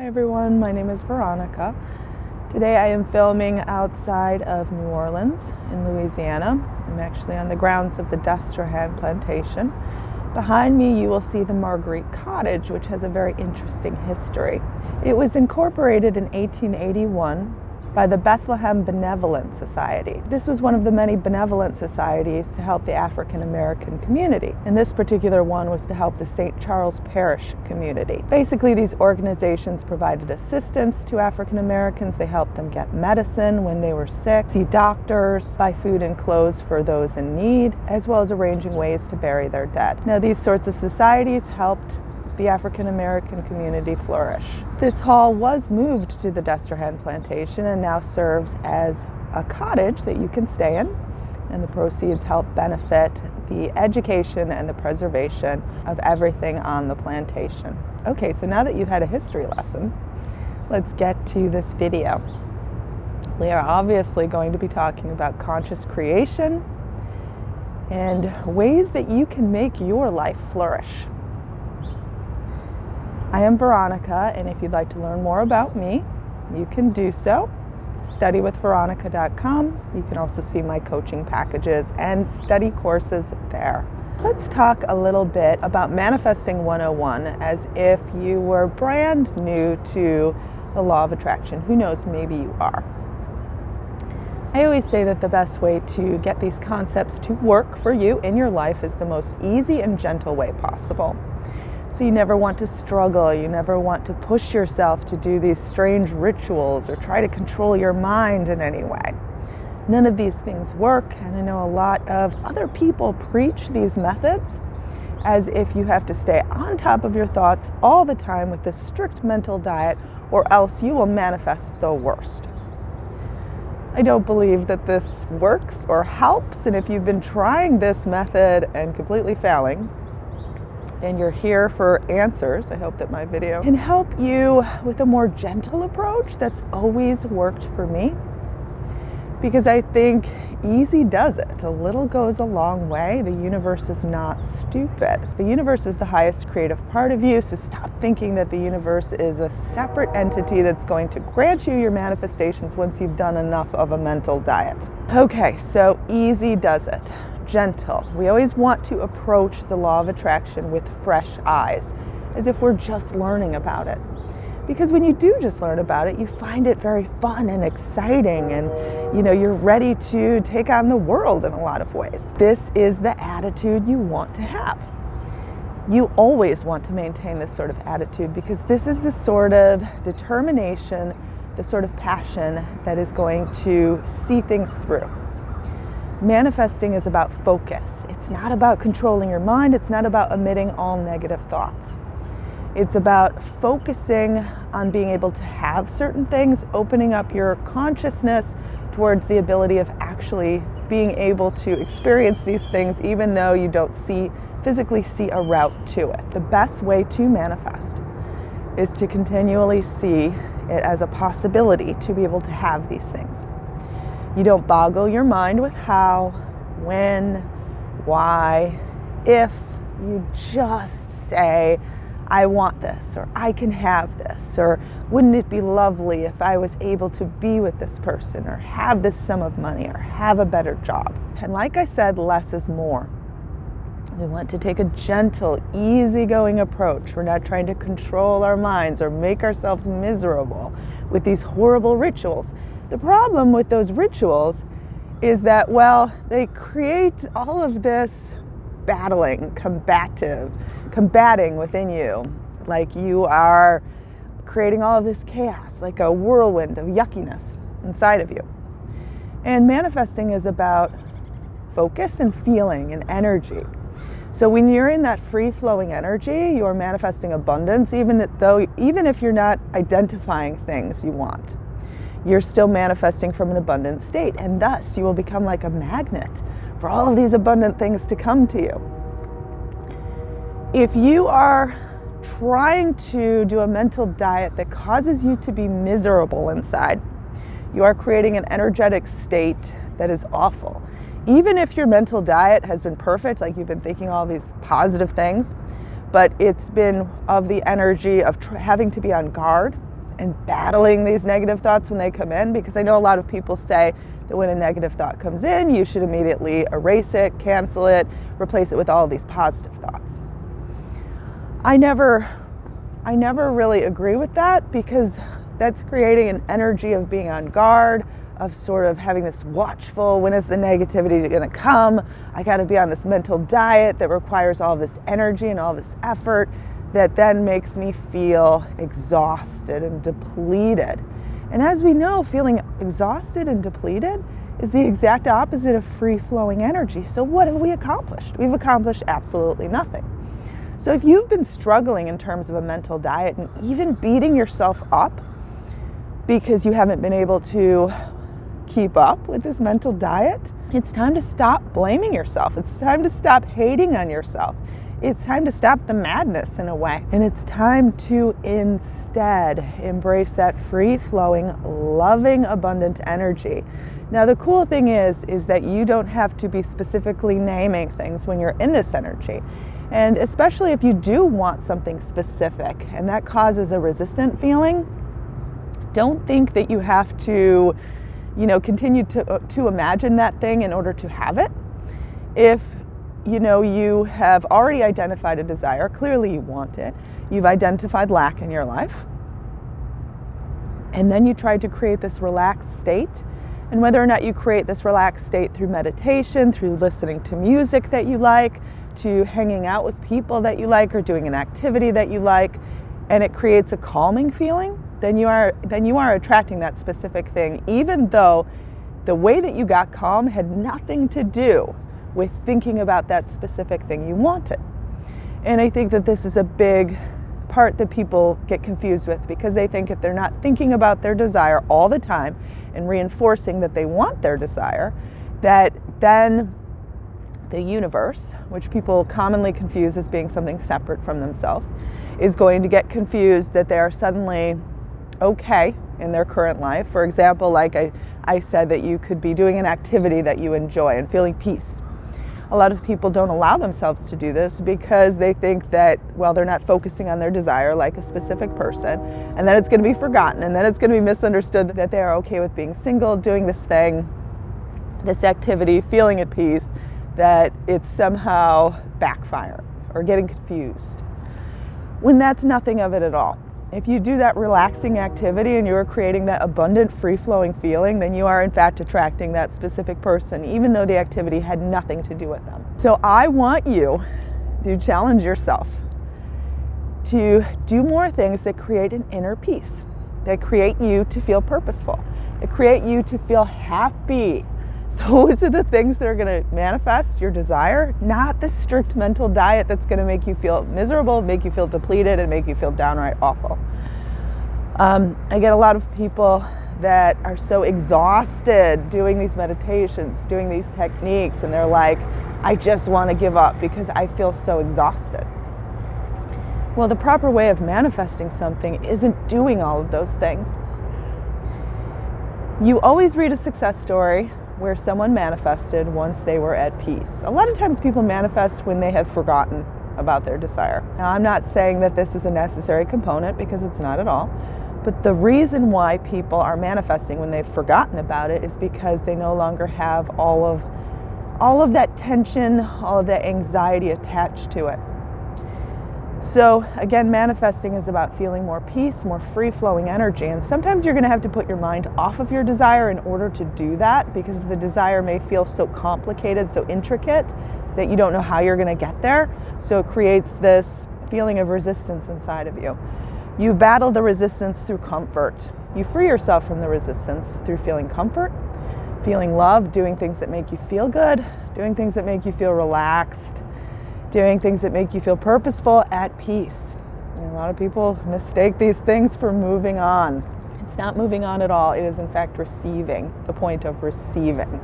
Hi everyone, my name is Veronica. Today I am filming outside of New Orleans in Louisiana. I'm actually on the grounds of the Destrehan Plantation. Behind me you will see the Marguerite Cottage, which has a very interesting history. It was incorporated in 1881 by the Bethlehem Benevolent Society. This was one of the many benevolent societies to help the African American community. And this particular one was to help the St. Charles Parish community. Basically, these organizations provided assistance to African Americans. They helped them get medicine when they were sick, see doctors, buy food and clothes for those in need, as well as arranging ways to bury their dead. Now, these sorts of societies helped the African American community flourish. This hall was moved to the Destrehan Plantation and now serves as a cottage that you can stay in, and the proceeds help benefit the education and the preservation of everything on the plantation. Okay, so now that you've had a history lesson, let's get to this video. We are obviously going to be talking about conscious creation and ways that you can make your life flourish. I am Veronica, and if you'd like to learn more about me, you can do so. Studywithveronica.com. You can also see my coaching packages and study courses there. Let's talk a little bit about Manifesting 101 as if you were brand new to the law of attraction. Who knows, maybe you are. I always say that the best way to get these concepts to work for you in your life is the most easy and gentle way possible. So you never want to struggle, you never want to push yourself to do these strange rituals or try to control your mind in any way. None of these things work, and I know a lot of other people preach these methods as if you have to stay on top of your thoughts all the time with this strict mental diet, or else you will manifest the worst. I don't believe that this works or helps, and if you've been trying this method and completely failing, and you're here for answers, I hope that my video can help you with a more gentle approach. That's always worked for me, because I think easy does it. A little goes a long way. The universe is not stupid. The universe is the highest creative part of you, so stop thinking that the universe is a separate entity that's going to grant you your manifestations once you've done enough of a mental diet. Okay, so easy does it. Gentle. We always want to approach the law of attraction with fresh eyes, as if we're just learning about it. Because when you do just learn about it, you find it very fun and exciting, and you're ready to take on the world in a lot of ways. This is the attitude you want to have. You always want to maintain this sort of attitude, because this is the sort of determination, the sort of passion that is going to see things through. Manifesting is about focus. It's not about controlling your mind. It's not about omitting all negative thoughts. It's about focusing on being able to have certain things, opening up your consciousness towards the ability of actually being able to experience these things, even though you don't physically see a route to it. The best way to manifest is to continually see it as a possibility to be able to have these things. You don't boggle your mind with how, when, why, if. You just say, I want this, or I can have this, or wouldn't it be lovely if I was able to be with this person, or have this sum of money, or have a better job. And like I said, less is more. We want to take a gentle, easygoing approach. We're not trying to control our minds or make ourselves miserable with these horrible rituals. The problem with those rituals is that, they create all of this combating within you. Like you are creating all of this chaos, like a whirlwind of yuckiness inside of you. And manifesting is about focus and feeling and energy. So when you're in that free-flowing energy, you're manifesting abundance, even if you're not identifying things you want. You're still manifesting from an abundant state, and thus you will become like a magnet for all of these abundant things to come to you. If you are trying to do a mental diet that causes you to be miserable inside, you are creating an energetic state that is awful. Even if your mental diet has been perfect, like you've been thinking all these positive things, but it's been of the energy of having to be on guard, and battling these negative thoughts when they come in, because I know a lot of people say that when a negative thought comes in, you should immediately erase it, cancel it, replace it with all of these positive thoughts. I never really agree with that, because that's creating an energy of being on guard, of sort of having this watchful, when is the negativity going to come? I got to be on this mental diet that requires all this energy and all this effort that then makes me feel exhausted and depleted. And as we know, feeling exhausted and depleted is the exact opposite of free-flowing energy. So what have we accomplished? We've accomplished absolutely nothing. So if you've been struggling in terms of a mental diet and even beating yourself up because you haven't been able to keep up with this mental diet, it's time to stop blaming yourself. It's time to stop hating on yourself. It's time to stop the madness in a way. And it's time to instead embrace that free-flowing, loving, abundant energy. Now, the cool thing is that you don't have to be specifically naming things when you're in this energy. And especially if you do want something specific and that causes a resistant feeling, don't think that you have to, continue to imagine that thing in order to have it. If you have already identified a desire, clearly you want it, you've identified lack in your life, and then you try to create this relaxed state. And whether or not you create this relaxed state through meditation, through listening to music that you like, to hanging out with people that you like, or doing an activity that you like, and it creates a calming feeling, then you are attracting that specific thing, even though the way that you got calm had nothing to do with thinking about that specific thing you wanted. And I think that this is a big part that people get confused with, because they think if they're not thinking about their desire all the time and reinforcing that they want their desire, that then the universe, which people commonly confuse as being something separate from themselves, is going to get confused that they are suddenly okay in their current life. For example, like I said, that you could be doing an activity that you enjoy and feeling peace. A lot of people don't allow themselves to do this because they think that, well, they're not focusing on their desire like a specific person, and then it's going to be forgotten, and then it's going to be misunderstood that they are okay with being single, doing this thing, this activity, feeling at peace, that it's somehow backfiring or getting confused, when that's nothing of it at all. If you do that relaxing activity and you are creating that abundant, free-flowing feeling, then you are in fact attracting that specific person, even though the activity had nothing to do with them. So I want you to challenge yourself to do more things that create an inner peace, that create you to feel purposeful, that create you to feel happy. Those are the things that are going to manifest your desire, not the strict mental diet that's going to make you feel miserable, make you feel depleted, and make you feel downright awful. I get a lot of people that are so exhausted doing these meditations, doing these techniques, and they're like, I just want to give up because I feel so exhausted. Well, the proper way of manifesting something isn't doing all of those things. You always read a success story where someone manifested once they were at peace. A lot of times people manifest when they have forgotten about their desire. Now, I'm not saying that this is a necessary component, because it's not at all, but the reason why people are manifesting when they've forgotten about it is because they no longer have all of that tension, all of that anxiety attached to it. So again, manifesting is about feeling more peace, more free-flowing energy, and sometimes you're going to have to put your mind off of your desire in order to do that, because the desire may feel so complicated, so intricate, that you don't know how you're going to get there. So it creates this feeling of resistance inside of you. You battle the resistance through comfort. You free yourself from the resistance through feeling comfort, feeling love, doing things that make you feel good, doing things that make you feel relaxed, doing things that make you feel purposeful, at peace. And a lot of people mistake these things for moving on. It's not moving on at all. It is in fact receiving, the point of receiving.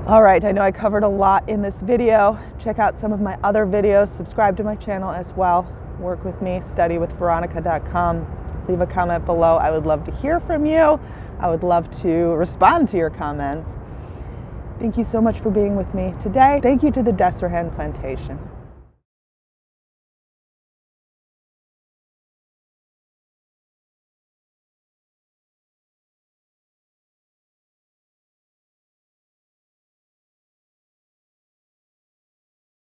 All right, I know I covered a lot in this video. Check out some of my other videos. Subscribe to my channel as well. Work with me, study with Veronica.com. Leave a comment below. I would love to hear from you. I would love to respond to your comments. Thank you so much for being with me today. Thank you to the Destrehan Plantation.